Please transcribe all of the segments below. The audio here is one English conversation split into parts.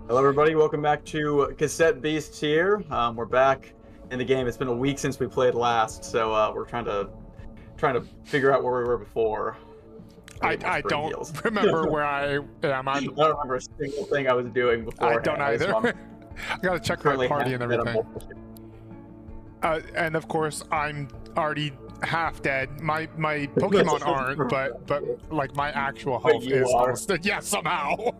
Hello, everybody. Welcome back to Cassette Beasts here. We're back in the game. It's been a week since we played last, so we're trying to figure out where we were before. I don't remember where I am. I don't remember a single thing I was doing before. I don't either. I gotta check my party and everything. And of course, I'm already half dead. My Pokemon aren't, but like my actual health is almost dead. Yeah, somehow.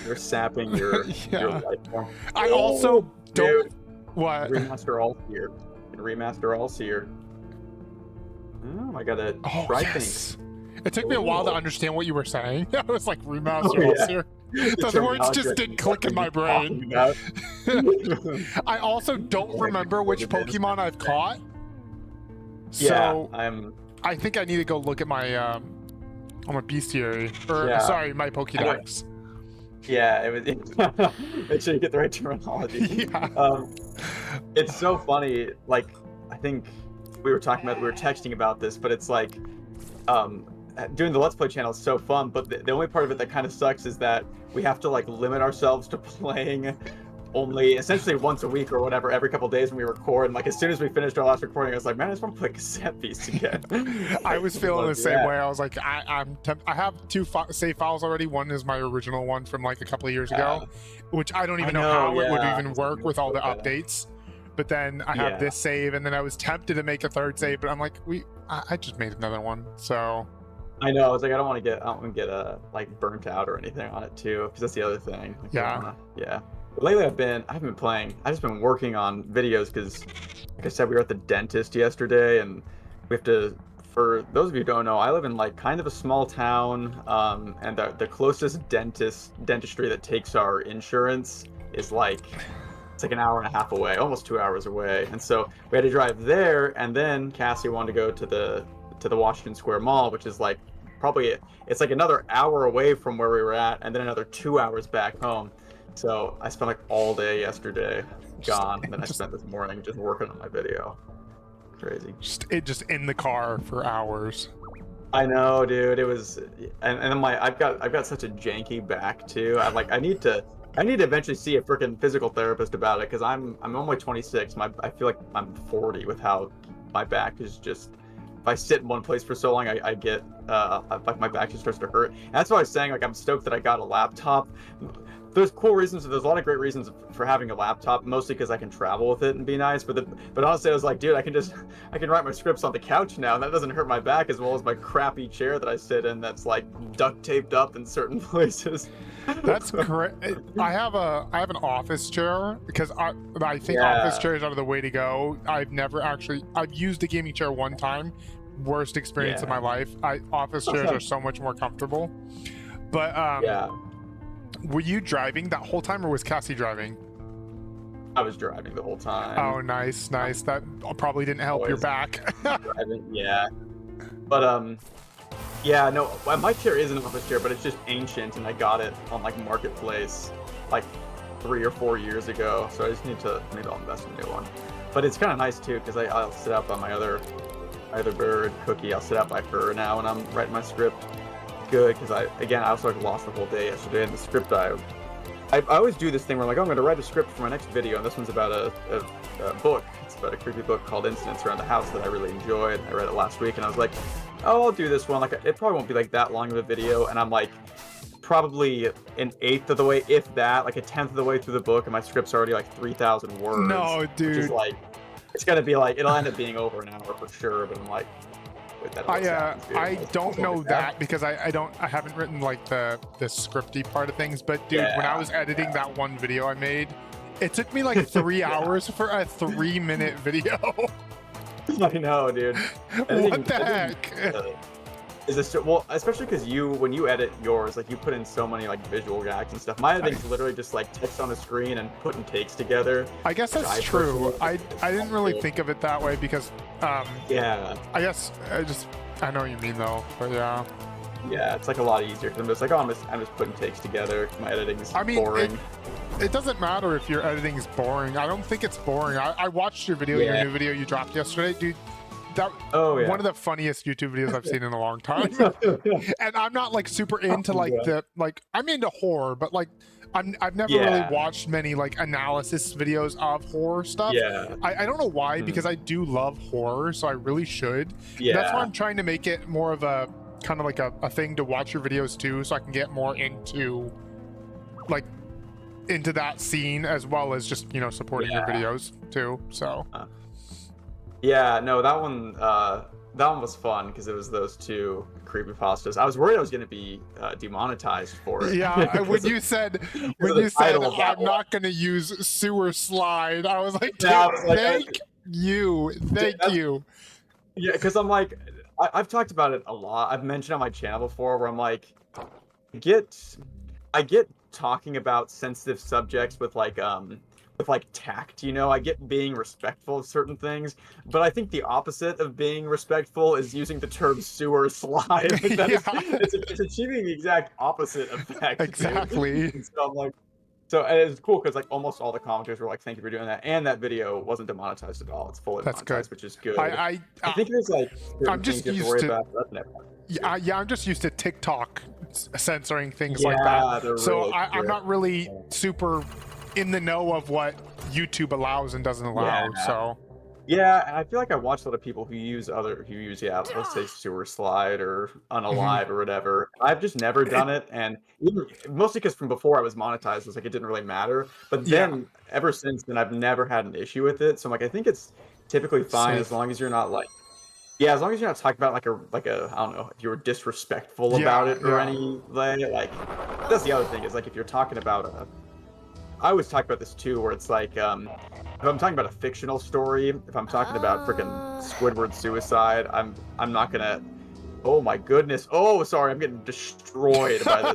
You're sapping your life form. I also don't. Dude. What? Remaster all here. Remaster all here. Oh, I gotta try things. It took me a while to understand what you were saying. I was like, remaster all here. The words just didn't click in my brain. I also don't remember which Pokemon I've caught. So I think I need to go look at my on my bestiary, or sorry, my Pokédex. Yeah, it was. Make sure you get the right terminology. Yeah. It's so funny. Like, I think we were texting about this, but it's like, doing the Let's Play channel is so fun, but the only part of it that kind of sucks is that we have to like limit ourselves to playing only essentially once a week or whatever, every couple days when we record. And like as soon as we finished our last recording, I was like, man, I just want to play Cassette Beasts again. I was feeling the same way. I was like, I have two save files already. One is my original one from like a couple of years ago, which I don't even know how it would even work with all the updates. But then I have this save, and then I was tempted to make a third save, but I'm like, I just made another one, so. I know. I was like, I don't want to get like burnt out or anything on it too, because that's the other thing. Like, yeah. But lately, I haven't been playing. I've just been working on videos because, like I said, we were at the dentist yesterday, and we have to. For those of you who don't know, I live in like kind of a small town, and the closest dentistry that takes our insurance is like. It's like an hour and a half away, almost 2 hours away, and so we had to drive there, and then Cassie wanted to go to the Washington Square Mall, which is like it's like another hour away from where we were at, and then another 2 hours back home. So I spent like all day yesterday gone, and then I spent this morning just working on my video. Crazy. Just in the car for hours. I know, dude. It was, and I've got such a janky back too. I need to eventually see a freaking physical therapist about it, because I'm only 26. I feel like I'm 40 with how my back is just. If I sit in one place for so long, I get like my back just starts to hurt. And that's why I was saying, like, I'm stoked that I got a laptop. There's cool reasons. There's a lot of great reasons for having a laptop, mostly because I can travel with it and be nice. But honestly, I was like, dude, I can write my scripts on the couch now, and that doesn't hurt my back as well as my crappy chair that I sit in that's like duct taped up in certain places. That's correct. I have an office chair because I think office chairs are the way to go. I've used a gaming chair one time. Worst experience of my life. Office chairs are so much more comfortable. But were you driving that whole time, or was Cassie driving? I was driving the whole time. Oh, nice. That probably didn't help your back. Yeah. But yeah, no, my chair is an office chair, but it's just ancient, and I got it on like Marketplace like 3 or 4 years ago. So I just need to maybe I'll invest in a new one. But it's kind of nice too, because I'll sit up on my other bird, Cookie. I'll sit up by her now, and I'm writing my script. Good, because I also lost the whole day yesterday, and the script I always do this thing where I'm like, oh, I'm going to write a script for my next video, and this one's about a book. It's about a creepy book called Incidents Around the House that I really enjoyed. I read it last week, and I was like, oh, I'll do this one. Like, it probably won't be like that long of a video, and I'm like probably an eighth of the way, if that, like a 10th of the way through the book, and my script's already like 3,000 words. No, dude. Which is like, it's gonna be like, it'll end up being over an hour for sure, but I'm like, I don't know that because I haven't written like the scripty part of things, but dude, when I was editing that one video I made, it took me like 3 hours for a 3-minute video. I know, dude. What the heck? Is this well, especially because when you edit yours, like you put in so many like visual gags and stuff. My editing's literally just like text on the screen and putting takes together. I guess that's true. I didn't really think of it that way because I guess I know what you mean though, but yeah. Yeah, it's like a lot easier because I'm just like, oh, I'm just putting takes together. My editing's boring. It doesn't matter if your editing is boring. I don't think it's boring. I watched your video, your new video you dropped yesterday, dude. One of the funniest YouTube videos I've seen in a long time. And I'm not like super into like I'm into horror, but like I've never really watched many like analysis videos of horror stuff. Yeah. I don't know why, because I do love horror, so I really should. Yeah. That's why I'm trying to make it more of a kind of like a thing to watch your videos too, so I can get more into like into that scene, as well as just, you know, supporting your videos too. So yeah, no, that one was fun because it was those two creepypastas. I was worried I was going to be demonetized for it. Yeah, when you said I'm not going to use sewer slide, I was like, thank you. Yeah, because I'm like, I've talked about it a lot. I've mentioned on my channel before where I'm like, I get talking about sensitive subjects with like tact, you know. I get being respectful of certain things, but I think the opposite of being respectful is using the term sewer slide. Like it's achieving the exact opposite effect. Exactly. So I'm like, so it's cool because like almost all the commenters were like, "Thank you for doing that," and that video wasn't demonetized at all. It's fully monetized, which is good. I think there's like I'm just used to. Yeah, I'm just used to TikTok censoring things like that. So really I'm not really super in the know of what YouTube allows and doesn't allow. So yeah, and I feel like I watch a lot of people who use let's say sewer slide or unalive or whatever. I've just never done it, and even, mostly because from before I was monetized, it was like it didn't really matter. But then ever since then, I've never had an issue with it. So I'm like, I think it's typically fine as long as you're not like. Yeah, as long as you're not talking about like a I don't know, if you were disrespectful about it or any like that's the other thing is like if you're talking about I always talk about this too, where it's like if I'm talking about a fictional story, if I'm talking about freaking Squidward suicide, I'm not gonna. Oh my goodness! Oh, sorry, I'm getting destroyed by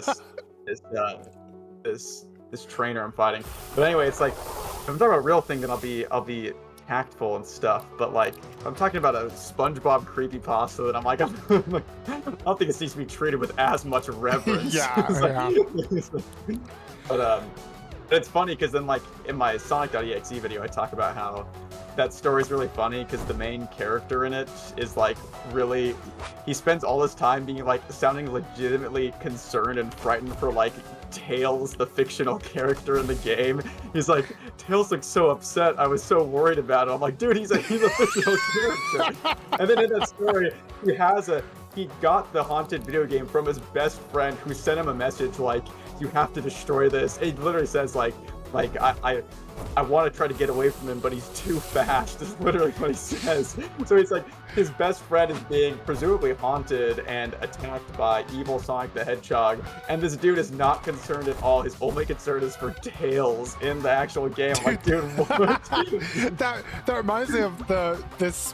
this trainer I'm fighting. But anyway, it's like if I'm talking about a real thing, then I'll be tactful and stuff. But like if I'm talking about a SpongeBob creepypasta, then I'm like, I don't think it needs to be treated with as much reverence. But it's funny because then like in my Sonic.exe video, I talk about how that story is really funny because the main character in it is like really, he spends all his time being like sounding legitimately concerned and frightened for like Tails, the fictional character in the game. He's like, Tails looks so upset. I was so worried about it. I'm like, dude, he's a fictional character. And then in that story, he got the haunted video game from his best friend who sent him a message like, you have to destroy this. It literally says like I want to try to get away from him, but he's too fast. Is literally what he says. So he's like, his best friend is being presumably haunted and attacked by evil Sonic the Hedgehog, and this dude is not concerned at all. His only concern is for Tails in the actual game. I'm like, dude, what? that reminds me of this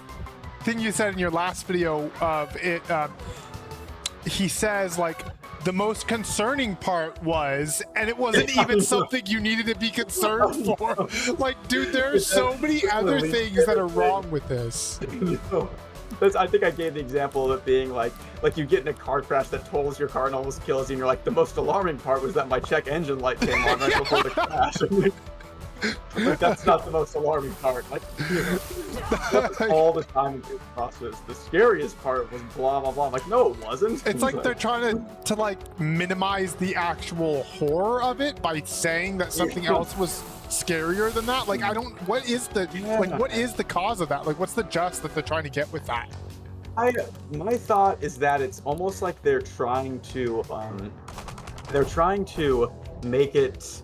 thing you said in your last video of it. He says like, the most concerning part was, and it wasn't even something you needed to be concerned for. Like, dude, there are so many other things that are wrong with this. I think I gave the example of it being like you get in a car crash that totals your car and almost kills you, and you're like, the most alarming part was that my check engine light came on right before the crash. Like, that's not the most alarming part. Like, that's all the time in this process. The scariest part was blah blah blah. I'm like, no, it wasn't. It's like they're trying to like minimize the actual horror of it by saying that something else was scarier than that. Like, I don't. What is the what is the cause of that? Like, what's the just that they're trying to get with that? My thought is that it's almost like they're trying to make it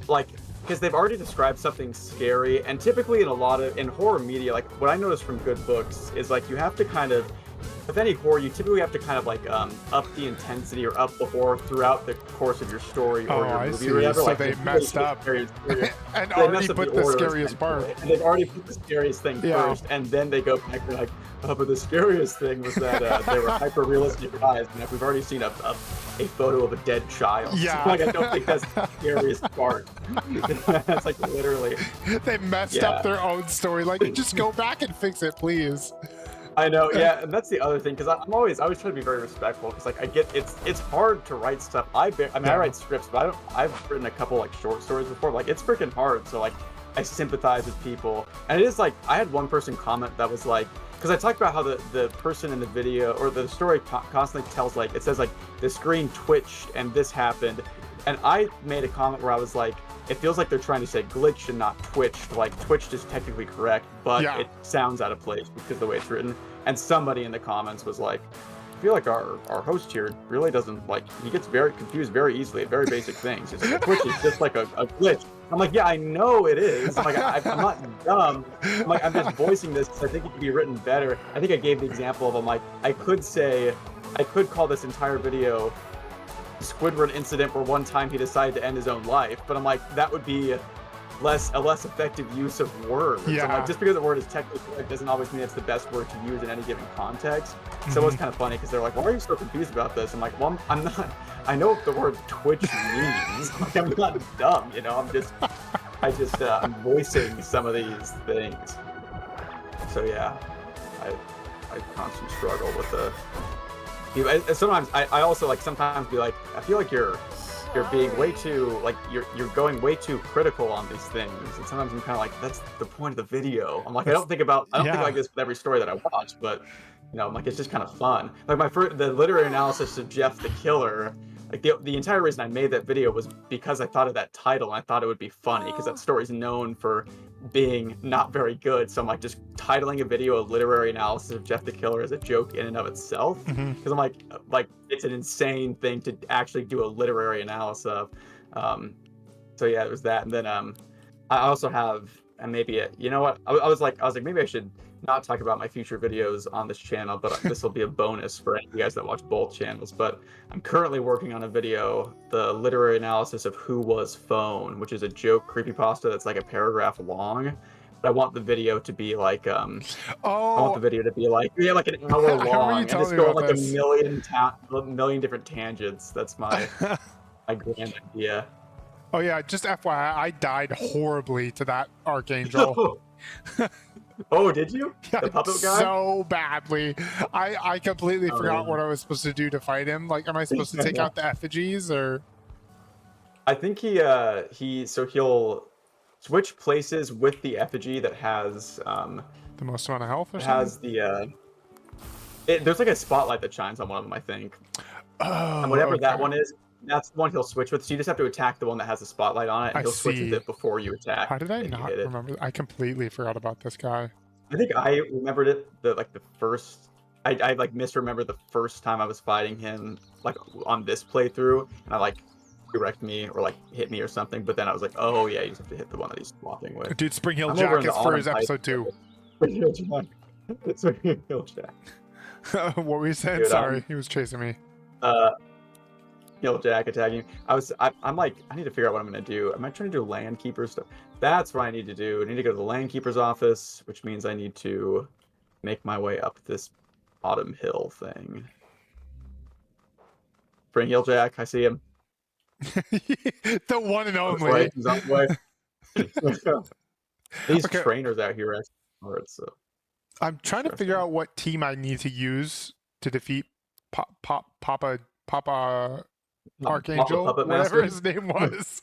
like. Because they've already described something scary, and typically in horror media, like what I noticed from good books is like you have to kind of, with any horror, you typically have to kind of like up the intensity or up the horror throughout the course of your story or your movie or whatever. So like, they messed up and already put the scariest part. And they've already put the scariest thing first, and then they go back and like, oh, but the scariest thing was that they were hyper-realistic eyes, and we've already seen a photo of a dead child. Yeah. So, like, I don't think that's the scariest part. That's like literally. They messed up their own story. Like, just go back and fix it, please. I know, yeah, and that's the other thing, because I always try to be very respectful, because like I get it's hard to write stuff. I write scripts, but I've written a couple like short stories before. Like, it's freaking hard. So like I sympathize with people, and it is like I had one person comment that was like, because I talked about how the person in the video or the story constantly tells like, it says like the screen twitched and this happened, And I made a comment where I was like, it feels like they're trying to say glitch and not Twitch. Like, Twitch is technically correct, but it sounds out of place because of the way it's written. And somebody in the comments was like, I feel like our host here really doesn't, like, he gets very confused very easily at very basic things. It's like, Twitch is just like a glitch. I'm like, yeah, I know it is. I'm like, I'm not dumb. I'm like, I'm just voicing this because I think it could be written better. I think I gave the example of, I'm like, I could call this entire video Squidward incident where one time he decided to end his own life, but I'm like, that would be a less effective use of words. Yeah. I'm like, just because the word is technically correct doesn't always mean it's the best word to use in any given context. So it was kind of funny because they're like, why are you so confused about this? I'm like, well, I'm not. I know what the word Twitch means. Like, I'm not dumb, you know. I'm voicing some of these things. So yeah, I constantly struggle with the. Sometimes I also like sometimes be like, I feel like you're being way too, like, you're going way too critical on these things, and sometimes I'm kind of like, that's the point of the video. I'm like, I don't think like this with every story that I watch, but you know, I'm like, it's just kind of fun. Like the literary analysis of Jeff the Killer, like the entire reason I made that video was because I thought of that title and I thought it would be funny because that story's known for being not very good. So I'm like, just titling a video a literary analysis of Jeff the Killer as a joke in and of itself, because I'm like it's an insane thing to actually do a literary analysis of. So yeah, it was that, and then I also have, and maybe you know what, I was like maybe I should not talk about my future videos on this channel, but this will be a bonus for any of you guys that watch both channels. But I'm currently working on a video, the literary analysis of Who Was Phone, which is a joke creepypasta that's like a paragraph long. But I want the video to be like I want the video to be like like an hour long and just go on like a million different tangents. That's my my grand idea. Oh yeah, just FYI, I died horribly to that Archangel. Oh, did you? Yeah, the puppet guy? So badly. I completely forgot what I was supposed to do to fight him. Like, am I supposed to take out the effigies, or? I think he'll switch places with the effigy that has the most amount of health, or has the there's like a spotlight that shines on one of them, I think. Oh, and whatever that one is, that's the one he'll switch with. So you just have to attack the one that has the spotlight on it, and he'll switch with it before you attack. How did I not remember? I completely forgot about this guy. I think I remembered it the first. I like misremembered the first time I was fighting him, like on this playthrough, and I like wrecked me or like hit me or something. But then I was like, oh yeah, you just have to hit the one that he's swapping with. Dude, Spring Hill Jack is for his episode 2. Spring Hill Jack. Spring Hill Jack. What were you saying? Dude, sorry, he was chasing me. Hill Jack attacking. I'm like, I need to figure out what I'm gonna do. Am I trying to do land keeper stuff? That's what I need to do. I need to go to the land keeper's office, which means I need to make my way up this bottom hill thing. Spring Hill Jack, I see him. The one and only. He's on the way. These trainers out here are hard, so. I'm trying to figure out what team I need to use to defeat Papa Archangel, whatever his name was.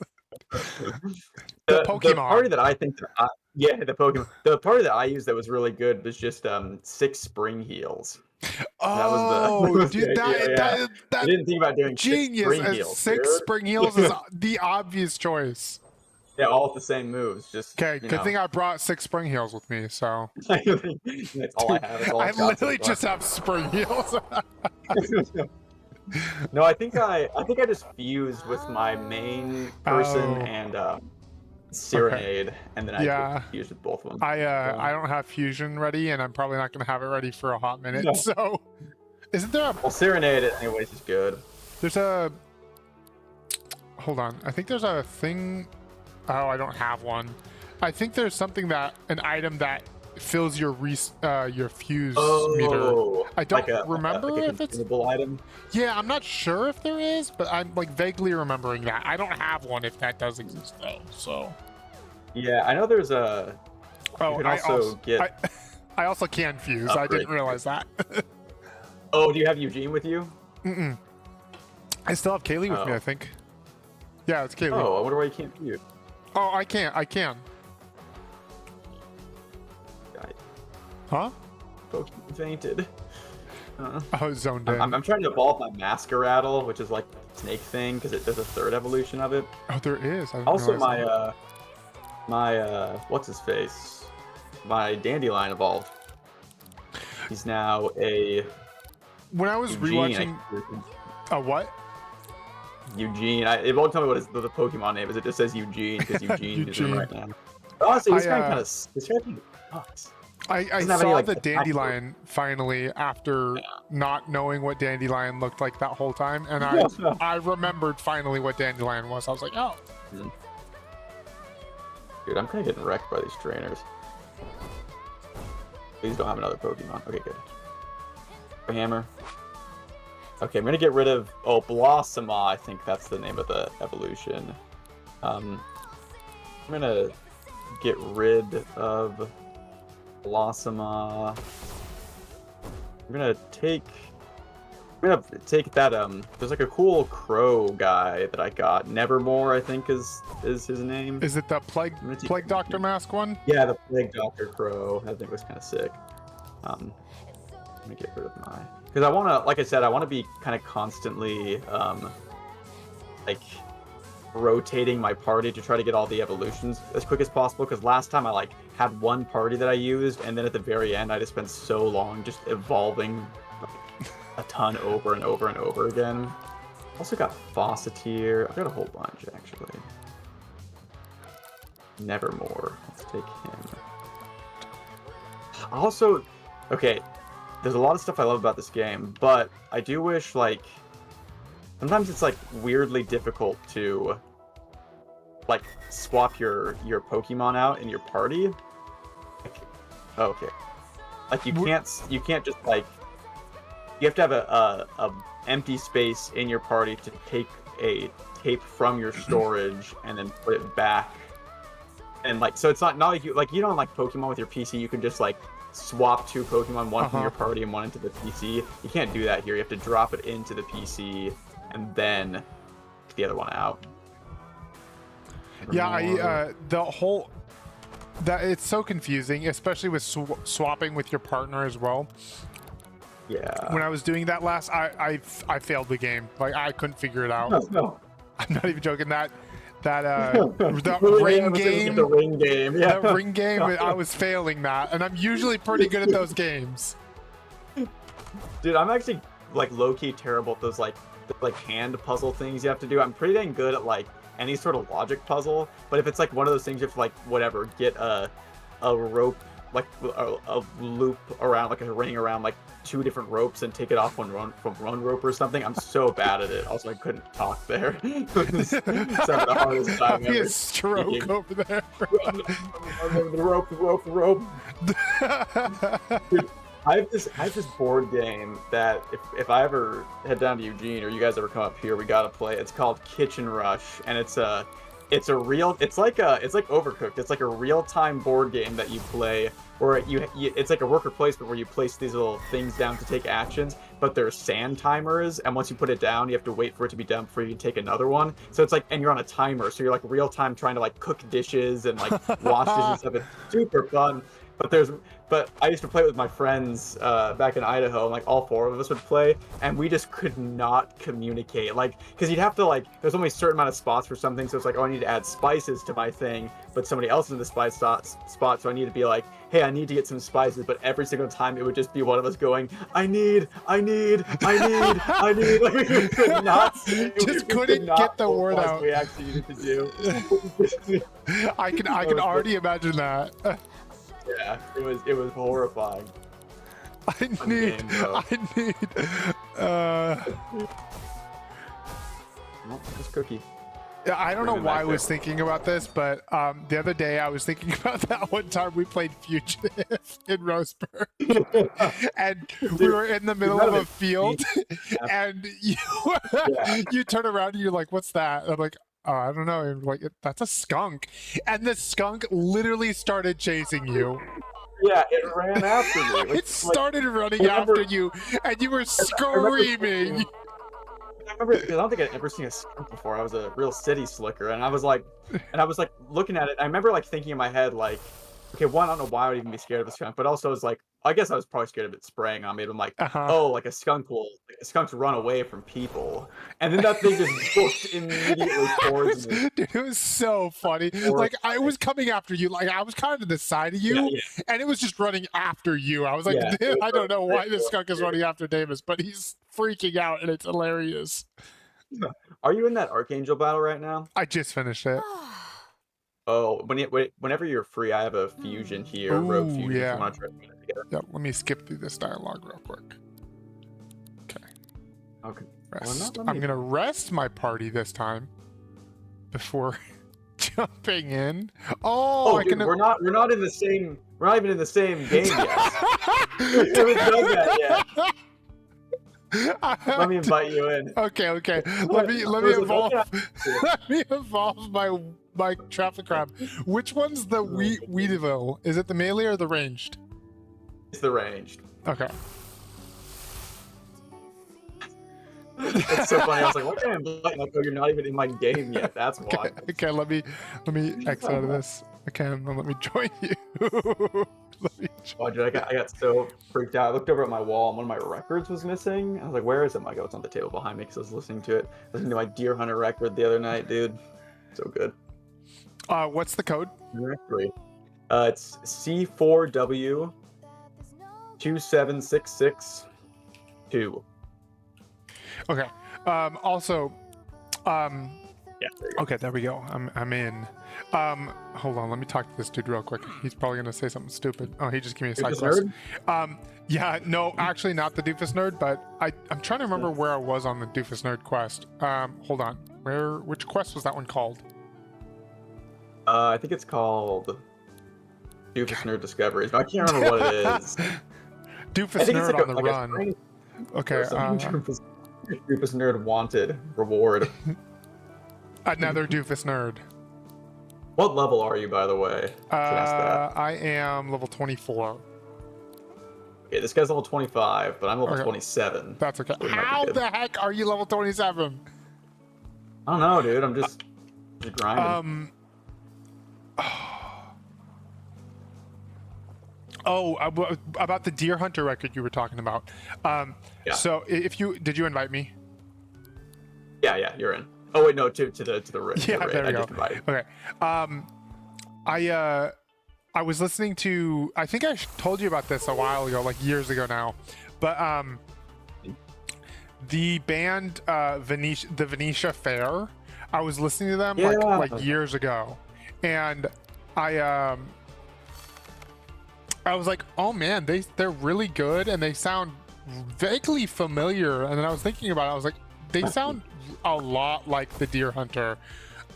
the Pokemon. The party that I think, the Pokemon. The party that I used that was really good was just 6 spring heals. Oh, dude, that I didn't think about doing genius. 6 spring heals. 6 spring heals is the obvious choice. Yeah, all with the same moves. Just okay. Good thing I brought 6 spring heals with me. So that's all I have. I literally just have spring heals. No, I think I just fused with my main person and Serenade, and then I fused with both of them. I don't have fusion ready, and I'm probably not going to have it ready for a hot minute. No. So, isn't there a? Well, Serenade, anyways, is good. There's a. Hold on, I think there's a thing. Oh, I don't have one. I think there's something an item that fills your fuse meter. I don't remember if it's a item. Yeah, I'm not sure if there is, but I'm like vaguely remembering that. I don't have one if that does exist though. So yeah, I know there's a. Oh, I also can fuse. I didn't realize that. Oh, do you have Eugene with you? Mm-mm. I still have Kaylee with me, I think. Yeah, it's Kaylee. Oh, I wonder why you can't fuse. Oh, I can. Huh? Pokemon fainted. I was zoned in. I'm trying to evolve my Masqueraddle, which is like snake thing because there's a third evolution of it. Oh, there is. I didn't Also, realize my what's his face? My dandelion evolved. He's now a when I was Eugene, rewatching a what? Eugene. It won't tell me what the Pokemon name is. It just says Eugene because Eugene is in right now. But honestly, this guy kind of sucks. I saw the dandelion finally after not knowing what dandelion looked like that whole time, and I remembered finally what dandelion was. I was like, oh. Dude, I'm kind of getting wrecked by these trainers. Please don't have another Pokemon. Okay, good. Hammer. Okay, I'm gonna get rid of Blossoma. I think that's the name of the evolution. I'm gonna get rid of Blossoma. I'm gonna take that there's like a cool crow guy that I got. Nevermore, I think is his name. Is it that plague doctor mask one? Yeah, the plague doctor crow. I think it was kind of sick. I'm gonna get rid of my, because I want to, like I said, I want to be kind of constantly like rotating my party to try to get all the evolutions as quick as possible, because last time I like had one party that I used, and then at the very end I just spent so long just evolving a ton over and over and over again. Also got Fawceteer. I've got a whole bunch actually. Nevermore. Let's take him. Also, okay, there's a lot of stuff I love about this game, but I do wish, like, sometimes it's like weirdly difficult to like swap your Pokemon out in your party. Like, okay, like you can't just like, you have to have a empty space in your party to take a tape from your storage and then put it back. And like, so it's not like you don't like Pokemon with your PC. You can just like swap two Pokemon, one from your party and one into the PC. You can't do that here. You have to drop it into the PC and then take the other one out. Yeah, the whole that it's so confusing, especially with swapping with your partner as well. Yeah. When I was doing that last, I failed the game. Like I couldn't figure it out. No. I'm not even joking. That ring game. The ring game. Yeah. That ring game. I was failing that, and I'm usually pretty good at those games. Dude, I'm actually like low key terrible at those like hand puzzle things you have to do. I'm pretty dang good at like any sort of logic puzzle, but if it's like one of those things you have to like whatever, get a rope, like a loop around, like a ring around like two different ropes and take it off from one rope or something, I'm so bad at it. Also, I couldn't talk there. It's some of the hardest time ever. A stroke over there. The rope. Dude, I have this board game that if I ever head down to Eugene or you guys ever come up here, we gotta play. It's called Kitchen Rush, and it's like Overcooked. It's like a real-time board game that you play where it's like a worker placement where you place these little things down to take actions, but there's sand timers, and once you put it down, you have to wait for it to be done before you can take another one. So it's like, and you're on a timer, so you're like real-time trying to like cook dishes and like wash dishes and stuff. It's super fun. But I used to play it with my friends back in Idaho, and like all four of us would play, and we just could not communicate. Like, because you'd have to like, there's only a certain amount of spots for something, so it's like, oh, I need to add spices to my thing, but somebody else is in the spice spot, so I need to be like, hey, I need to get some spices. But every single time it would just be one of us going, I need. Like, we could not see. Just couldn't get the word out. We actually needed to do. I can already imagine that. Yeah, it was horrifying. I need. This cookie. Yeah, I don't know why I was thinking about this, but the other day I was thinking about that one time we played Fugitive in Roseburg, and we were in the middle of a field, and you turn around and you're like, "What's that?" And I'm like, oh, I don't know. And like, that's a skunk, and the skunk literally started chasing you. Yeah, it ran after me. It started running after you, and you were screaming. I remember, because I don't think I'd ever seen a skunk before. I was a real city slicker, and I was like looking at it. I remember like thinking in my head, like, okay, one, I don't know why I would even be scared of a skunk, but also it's like, I guess I was probably scared of it spraying on me. But I'm like, Uh-huh. oh, like skunks run away from people, and then that thing just booked immediately towards me. Dude, it was so funny. Like I was coming after you. Like I was kind of the side of Yeah, you, yeah, and it was just running after you. I was like, yeah. It was I don't know very why this skunk is cool. running after Davis, but he's freaking out, and it's hilarious. Are you in that Archangel battle right now? I just finished it. Oh, whenever you're free, I have a fusion here, Rogue Oh Fusion, if you yeah. wanna try to put it together. Yep. Let me skip through this dialogue real quick. Okay. Okay. Rest. I'm gonna rest my party this time before jumping in. Oh, I dude, can. we're not in the same we're not even in the same game yet. We haven't done that yet. Let me invite you in. Okay. Let me evolve. Let me evolve my traffic crab. Which one's the Weedeville? Is it the melee or the ranged? It's the ranged. Okay. It's so funny. I was like, why can't I invite you? Like, oh, you're not even in my game yet. That's why. Okay, let me exit out of this. Okay, and then let me join you. Oh, dude, I got so freaked out. I looked over at my wall and one of my records was missing. I was like, where is it? I'm like, oh, it's on the table behind me because I was listening to it. Listening to my Deer Hunter record the other night, dude. So good. What's the code? Directory. It's C4W 27662. Okay. Also, Yeah. There you go. okay, there we go. I'm in. Hold on, let me talk to this dude real quick. He's probably gonna say something stupid. Oh, he just gave me a side quest. Yeah, no, actually not the Doofus Nerd, but I'm trying to remember where I was on the Doofus Nerd quest. Hold on. Which quest was that one called? I think it's called Doofus Nerd Discoveries, but I can't remember what it is. Doofus Nerd like on the run. Okay. Doofus Nerd wanted reward. Another Doofus Nerd. What level are you, by the way? I am level 24. Okay, this guy's level 25, but I'm level 27. That's okay. So How the heck are you level 27? I don't know, dude. I'm just grinding. Oh, about the Deer Hunter record you were talking about. Yeah. So did you invite me? Yeah, you're in. Oh wait, no, to the raid. Yeah, there we go. Okay. I was listening to. I think I told you about this a while ago, like years ago now, but the band the Venetia Fair. I was listening to them like years ago, and I was like, oh man, they're really good and they sound vaguely familiar. And then I was thinking about it, I was like, they sound a lot like the Deer Hunter.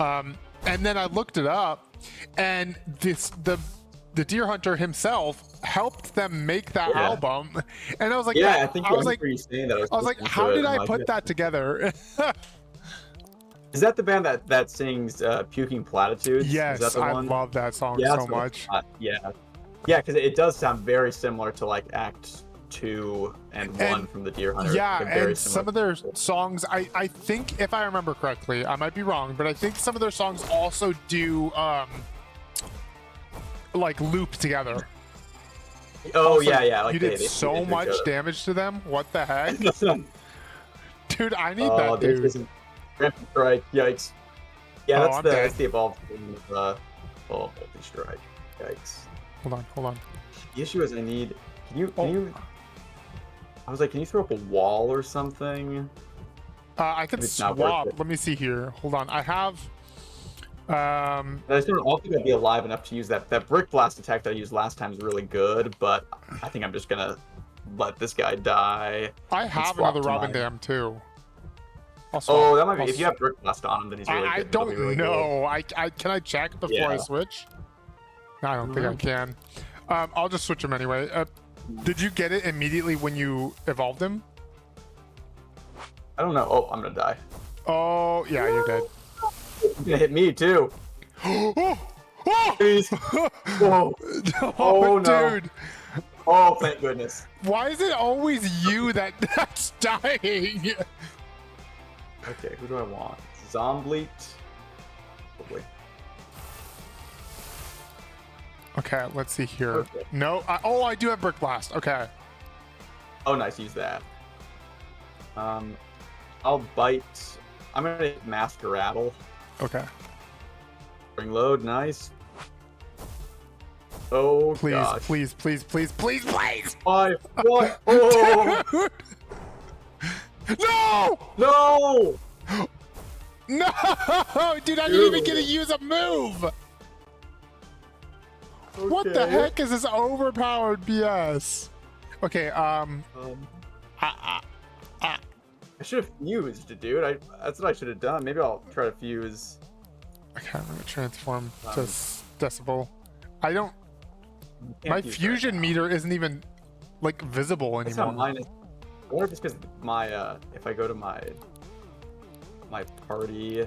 And then I looked it up, and the Deer Hunter himself helped them make that album. And I was like, I think I was like, how did I put that together? Is that the band that sings Puking Platitudes? Yes, Is that the I one? love that song so much. Yeah, because it does sound very similar to like Act 2 and 1 from the Deer Hunter. Yeah, and some of their songs, I think, if I remember correctly, I might be wrong, but I think some of their songs also do like loop together. Oh also, yeah. Like you did so much damage to them. What the heck? Dude, I need that dude. Rampant Strike, yikes. Yeah, that's the evolved thing with Multi-Strike. Yikes. Hold on. The issue is can you I was like, can you throw up a wall or something? I can swap. Let me see here. Hold on. I have I just don't also gonna be alive enough to use that brick blast attack that I used last time is really good, but I think I'm just gonna let this guy die. I have another Robin Dam too. That might be. If you have brick blast on him, then he's really good. I don't know. Can I check before I switch? No, I don't think I can. I'll just switch him anyway. Did you get it immediately when you evolved him? I don't know. Oh, I'm gonna die. Oh, yeah, you're dead. He's gonna hit me too. Please. Whoa. Oh no. Dude. Oh, thank goodness. Why is it always you that's dying? Okay, who do I want? Zombleet? Probably. Okay, let's see here. Okay. No, oh, I do have Brick Blast. Okay. Oh, nice. Use that. I'll bite. I'm gonna hit Masqueradle. Okay. Bring load. Nice. Oh, please, gosh. Please, please, please, please, please! Why? What? Oh! No! No! No! Dude, I didn't even get to use a move! Okay. What the heck is this overpowered BS? Okay, I should have fused, dude. That's what I should have done. Maybe I'll try to fuse. Okay, I'm gonna transform to Decibel. I don't. My fusion meter isn't even like visible anymore. Mine is. I wonder if it's because my if I go to my party.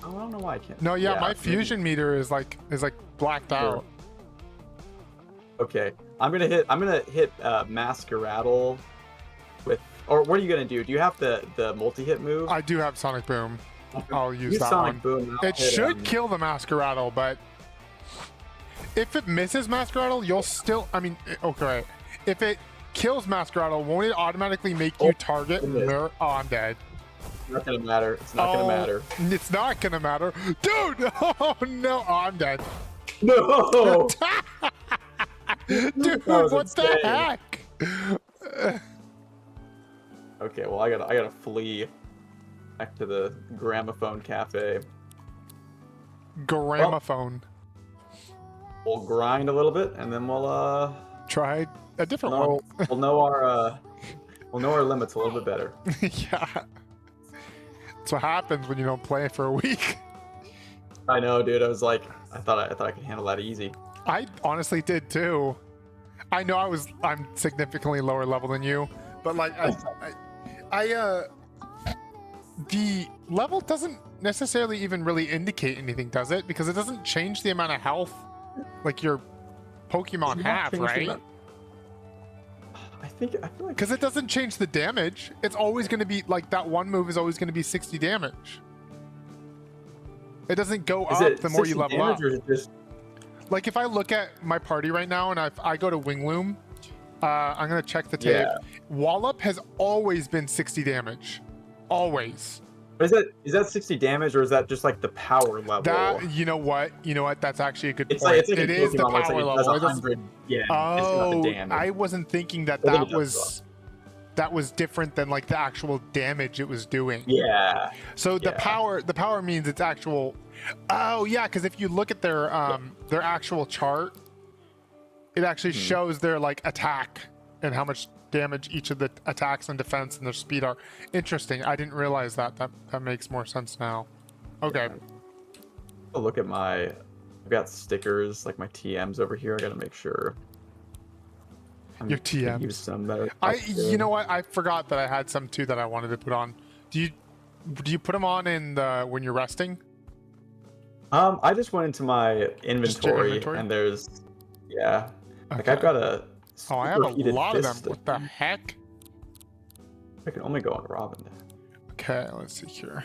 Oh, I don't know why I can't. No, yeah, my fusion meter is like blacked out. Okay, I'm gonna hit Masqueradle with. Or what are you gonna do? Do you have the multi-hit move? I do have Sonic Boom. I'll use that Sonic one. Boom, it should kill the Masqueradle, but if it misses Masqueradle, you'll still. I mean, okay. If it kills Masqueradle, won't it automatically make you target? Oh, I'm dead. It's not gonna matter. It's not gonna matter. It's not gonna matter, dude. Oh no, oh, I'm dead. No. Dude, what the heck? Okay, well I gotta flee back to the Gramophone Cafe. Gramophone. We'll grind a little bit, and then we'll try a different one. We'll know our limits a little bit better. Yeah. That's what happens when you don't play for a week. I know, dude. I was like, I thought I could handle that easy. I honestly did too. I know I'm significantly lower level than you, but like the level doesn't necessarily even really indicate anything, does it? Because it doesn't change the amount of health like your Pokemon have, right? I feel like because it doesn't change the damage. It's always going to be like that one move is always going to be 60 damage. It doesn't go up the more you level up. Or is it just... Like if I look at my party right now and I go to Wingloom, I'm gonna check the tape. Yeah. Wallop has always been 60 damage, always. Is that 60 damage, or is that just like the power level? That you know what? That's actually a good point. Like, it is the power level. It does 100, yeah. Oh, it's the damage. I wasn't thinking that was different than like the actual damage it was doing. Yeah. So the power means it's actual. Oh yeah, because if you look at their actual chart, it actually shows their like attack and how much damage each of the attacks and defense and their speed are. Interesting. I didn't realize that. That makes more sense now. Okay. I'll look at I've got stickers like my TMs over here. I gotta make sure. Your TMs. Use some better. You know what? I forgot that I had some too that I wanted to put on. Do you put them on when you're resting? I just went into my inventory. And there's like I've got a I have a lot of them. What the heck? I can only go on Robin. Okay, let's see here.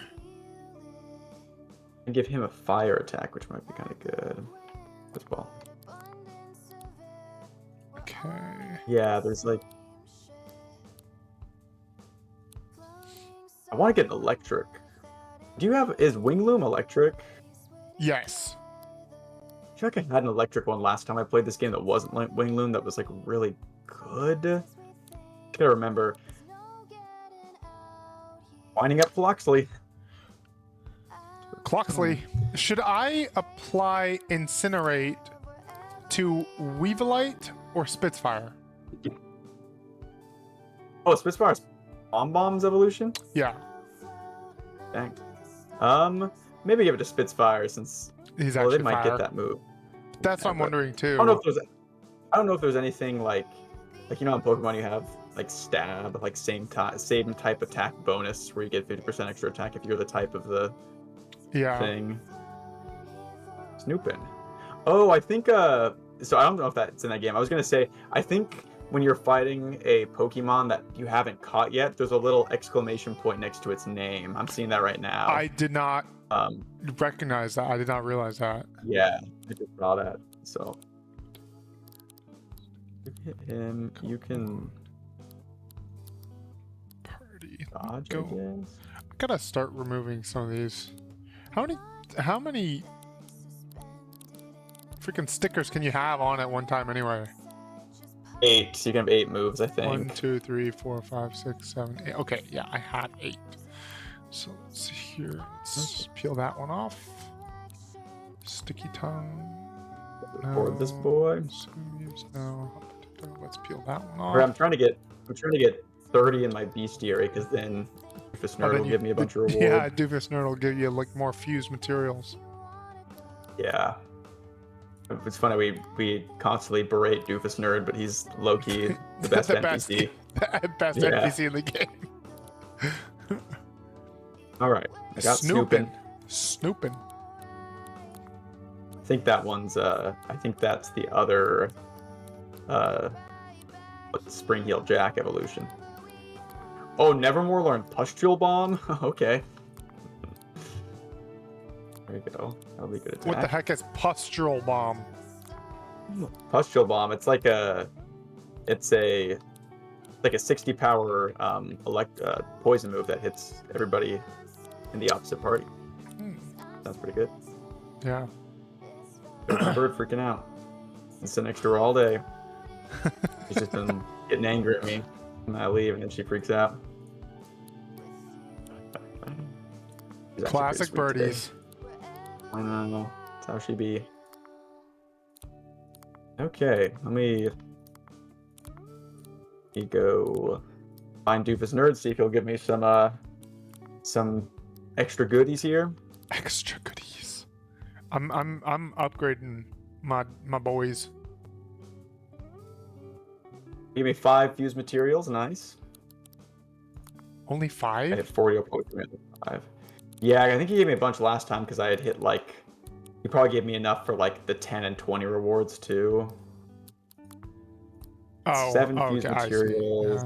And give him a fire attack, which might be kind of good as well. Okay. Yeah, there's like... I want to get electric. Is Wingloom electric? Yes. I feel like I had an electric one last time I played this game that wasn't like Wingloom that was like really good. I gotta remember. Winding up Floxley. Cloxley, should I apply Incinerate to Weavelite or Spitfire? Oh, Spitfire's Bombomb's evolution? Yeah. Dang. Maybe give it to Spitfire since he's actually they might fire. get that move. That's what I'm wondering too. I don't know if there's anything like in Pokemon you have like stab, like same type attack bonus where you get 50% extra attack if you're the type of the thing. Snoopin'. Oh, I think so I don't know if that's in that game. I was gonna say I think when you're fighting a Pokemon that you haven't caught yet, there's a little exclamation point next to its name. I'm seeing that right now. I did not recognize that. I did not realize that. Yeah, I just saw that. So you hit him, you can Party. dodge, Go. I guess. I gotta start removing some of these. How many freaking stickers can you have on at one time anyway? 8. So you can have 8 moves, I think. 1, 2, 3, 4, 5, 6, 7, 8. Okay, yeah, I had 8. So let's see here. Let's peel that one off. Sticky tongue. Record this boy. No. Let's peel that one off. Or I'm trying to get 30 in my bestiary, because then Doofus Nerd will give me a bunch of rewards. Yeah, Doofus Nerd will give you like more fused materials. Yeah. It's funny, we constantly berate Doofus Nerd, but he's low-key the best NPC. Best NPC in the game. Alright, I got Snoopin'. Snoopin'. I think that one's, I think that's the other, Spring Heel Jack evolution. Oh, Nevermore learned Pustule Bomb? Okay. There you go. That'll be a good attack. What the heck is Pustule Bomb? Pustule Bomb, it's like a 60 power poison move that hits everybody in the opposite party. Sounds pretty good. Yeah. My bird freaking out. It's sitting next to her all day. She's just been getting angry at me when I leave, and then she freaks out. Classic birdies. Today. I know. That's how she be. Okay, let me go find Doofus Nerd, see if he'll give me some extra goodies here. Extra goodies. I'm upgrading my boys. Give me 5 fused materials, nice. Only 5? I hit 40 up 5. Yeah, I think he gave me a bunch last time because I had hit he probably gave me enough for the 10 and 20 rewards too. Oh, 7 fused okay, materials.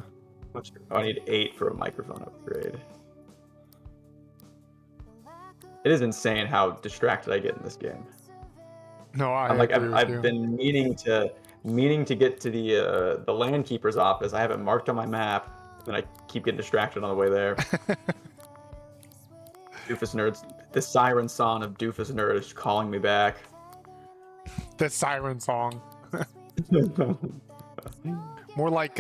Yeah. I need 8 for a microphone upgrade. It is insane how distracted I get in this game. No, I've been meaning to get to the Landkeeper's office. I have it marked on my map, and I keep getting distracted on the way there. Doofus Nerds, the siren song of Doofus Nerd is calling me back. The siren song. More like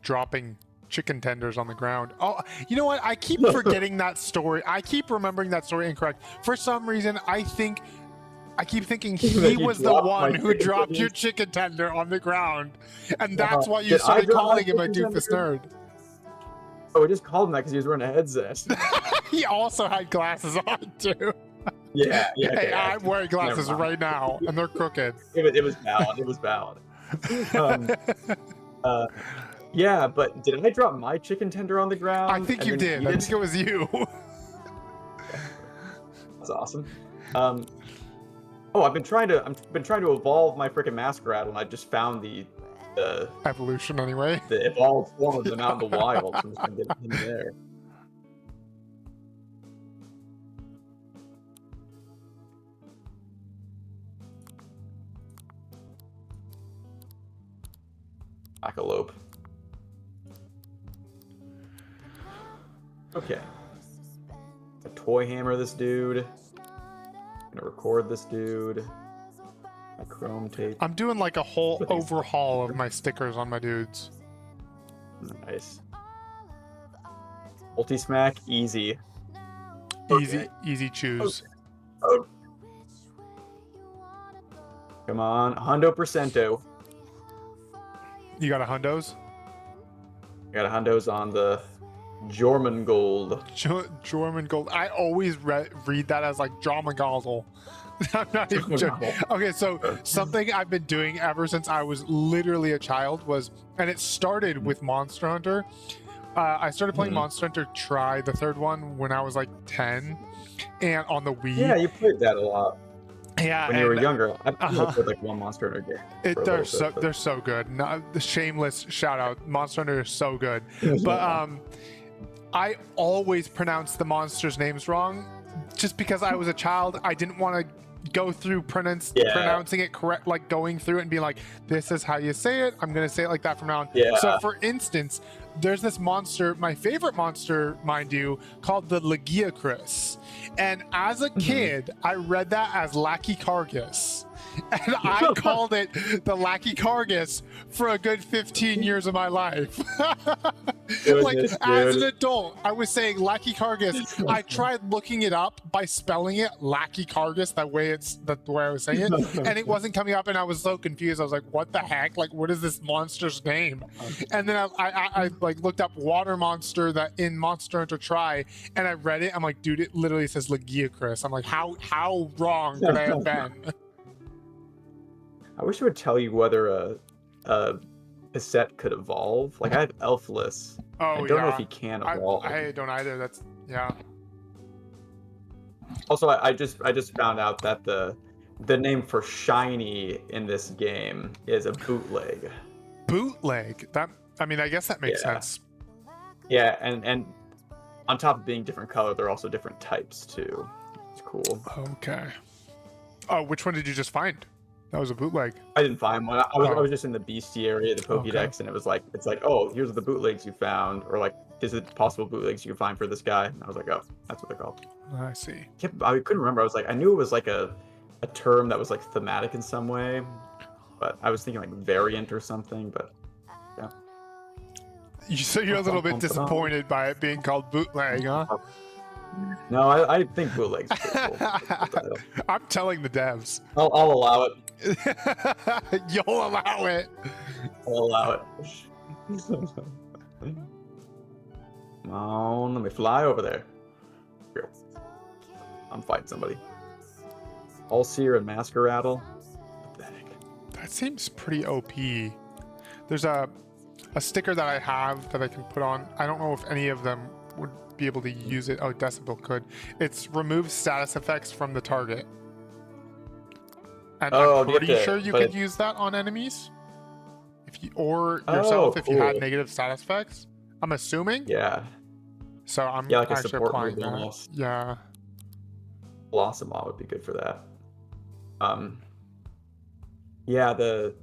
dropping chicken tenders on the ground. Oh, you know what? I keep forgetting that story. I keep remembering that story incorrect. For some reason, I keep thinking he was the one who dropped your chicken tender on the ground, and that's why you started calling him a Doofus Nerd. Oh, we just called him that because he was wearing a headset. He also had glasses on too. Yeah. Hey, Okay, I'm wearing glasses right now, and they're crooked. It was valid. It was valid. Yeah, but did I drop my chicken tender on the ground? I think you did. I think it was you. That's awesome. Oh, I've been trying to evolve my freaking Masquerade, and I just found the evolution anyway. The evolved form of them out in the wild. So I'm just gonna get him there. Jackalope. Okay. A toy hammer this dude. I'm gonna record this dude. My chrome tape. I'm doing like a whole overhaul of my stickers on my dudes. Nice. Multi-smack, easy. Easy choose. Okay. Come on, Hundo Percento. You got a hundos? I got a hundos on the Jorman Gold. Jorman Gold. I always read that as like Jormangozel. I'm not even joking. Okay, so something I've been doing ever since I was literally a child was, and it started with Monster Hunter. I started playing Monster Hunter Try, the third one, when I was like 10, and on the Wii. Yeah, you played that a lot. Yeah, when you were younger, I played like one Monster Hunter game. They're so good. The shameless shout out, Monster Hunter is so good. But I always pronounce the monsters' names wrong, just because I was a child, I didn't want to go through pronouncing it correct, like going through it and be like, this is how you say it, I'm gonna say it like that from now on. So for instance, there's this monster, my favorite monster, mind you, called the Legiacris, and as a kid I read that as Lachicargus, and I called it the Lachicargus for a good 15 years of my life. Like, as an adult, I was saying Lachicargus. I tried looking it up by spelling it Lachicargus, the way I was saying it, and it wasn't coming up, and I was so confused. I was like, what the heck? Like, what is this monster's name? And then I like looked up water monster that in Monster Hunter Tri, and I read it. I'm like, dude, it literally says Legiacris. I'm like, how wrong could I have been? I wish it would tell you whether a cassette could evolve. Like, I have Elfless. I don't know if he can evolve. I don't either. That's Also, I just found out that the name for shiny in this game is a bootleg. Bootleg? That, I mean, I guess that makes sense. Yeah, and on top of being different color, they're also different types too. It's cool. Okay. Oh, which one did you just find? That was a bootleg. I didn't find one. I was just in the beastie area, the Pokédex, and it's like, oh, here's the bootlegs you found, or like, is it possible bootlegs you can find for this guy? And I was like, oh, that's what they're called. I see. I couldn't remember. I was like, I knew it was like a term that was like thematic in some way, but I was thinking like variant or something. But yeah. So you're a little bit disappointed by it being called bootleg, huh? No, I think bootlegs are pretty cool. I'm telling the devs. I'll allow it. You'll allow it. I'll allow it. Come on, let me fly over there. Here. I'm fighting somebody. Allseer and Masquerattle. What the heck? That seems pretty OP. There's a sticker that I have that I can put on. I don't know if any of them would be able to use it. Oh, Decibel could. It's remove status effects from the target. And I'm pretty sure you could use that on enemies. If you, or yourself, if you had negative status effects. I'm assuming. Yeah. So I'm like actually applying that. Almost. Yeah. Blossomon would be good for that. Yeah, the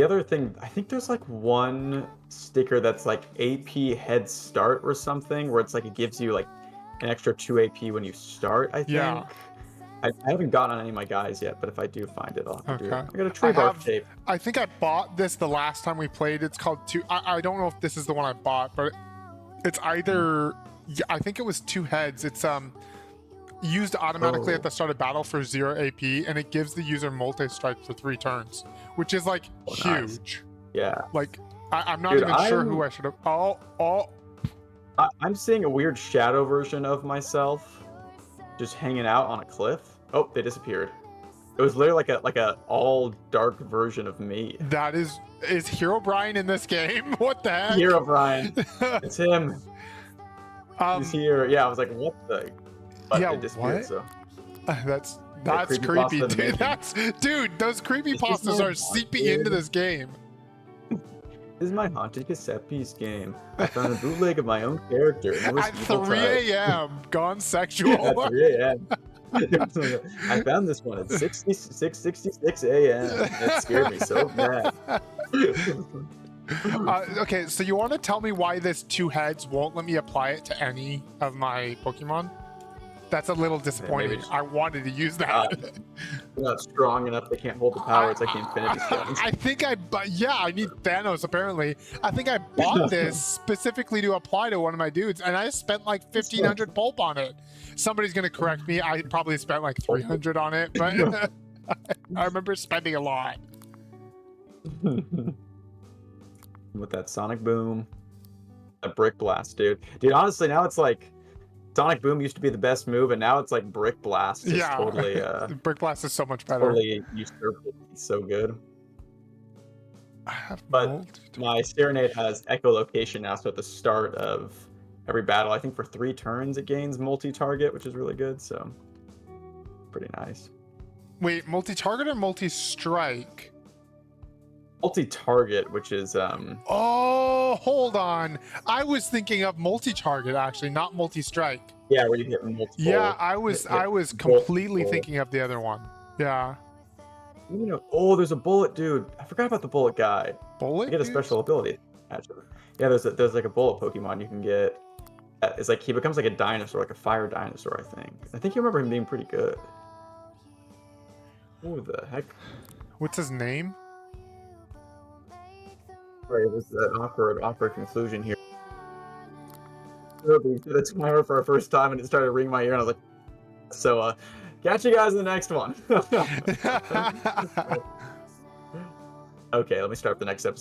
other thing, I think there's like one sticker that's like AP head start or something, where it's like it gives you like an extra 2 AP when you start, I think. Yeah. I haven't gotten on any of my guys yet, but if I do find it, I'll have to do it. I got a tree bark tape. I think I bought this the last time we played. It's called I don't know if this is the one I bought, but it's either, I think it was 2 heads. It's used automatically at the start of battle for 0 AP, and it gives the user multi-strike for 3 turns, which is like huge. Nice. Yeah. Like, I'm not even sure who I should have. I'm seeing a weird shadow version of myself just hanging out on a cliff. Oh, they disappeared. It was literally like a all dark version of me. That is Herobrine in this game? What the heck? Herobrine. It's him. He's here. Yeah, I was like, what the? But yeah, it disappeared, what? So. That's creepy, dude. Dude, those creepypastas are seeping into this game. This is my haunted cassette piece game. I found a bootleg of my own character. At 3 a.m. Gone sexual. At 3 a.m. I found this one at 6:66 a.m. It scared me so bad. Okay, so you want to tell me why this 2 heads won't let me apply it to any of my Pokemon? That's a little disappointing. I wanted to use that. They're not strong enough. They can't hold the power. It's like the Infinity Stones. I think I need Thanos, apparently. I think I bought this specifically to apply to one of my dudes, and I spent like 1,500 pulp on it. Somebody's going to correct me. I probably spent like 300 on it, but I remember spending a lot. With that Sonic Boom. A Brick Blast, dude. Dude, honestly, now it's like Sonic Boom used to be the best move, and now it's like Brick Blast. Yeah, totally. Brick Blast is so much better. Totally usurped it. It's so good. But my Serenade has echolocation now, so at the start of every battle, I think for 3 turns it gains multi-target, which is really good. So pretty nice. Wait, multi-target or multi-strike? Multi-target, which is Oh, hold on. I was thinking of multi-target, actually, not multi-strike. Yeah, where you hit multiple. Yeah, I was completely thinking of the other one. Yeah. You know, oh, there's a bullet dude. I forgot about the bullet guy. Bullet? You get a special ability. Actually. Yeah, there's like a bullet Pokemon you can get. It's like he becomes like a dinosaur, like a fire dinosaur, I think. I think you remember him being pretty good. Who the heck? What's his name? Sorry, it was an awkward conclusion here. The timer for our first time, and it started ringing my ear, and I was like, so, catch you guys in the next one. Okay, let me start up the next episode.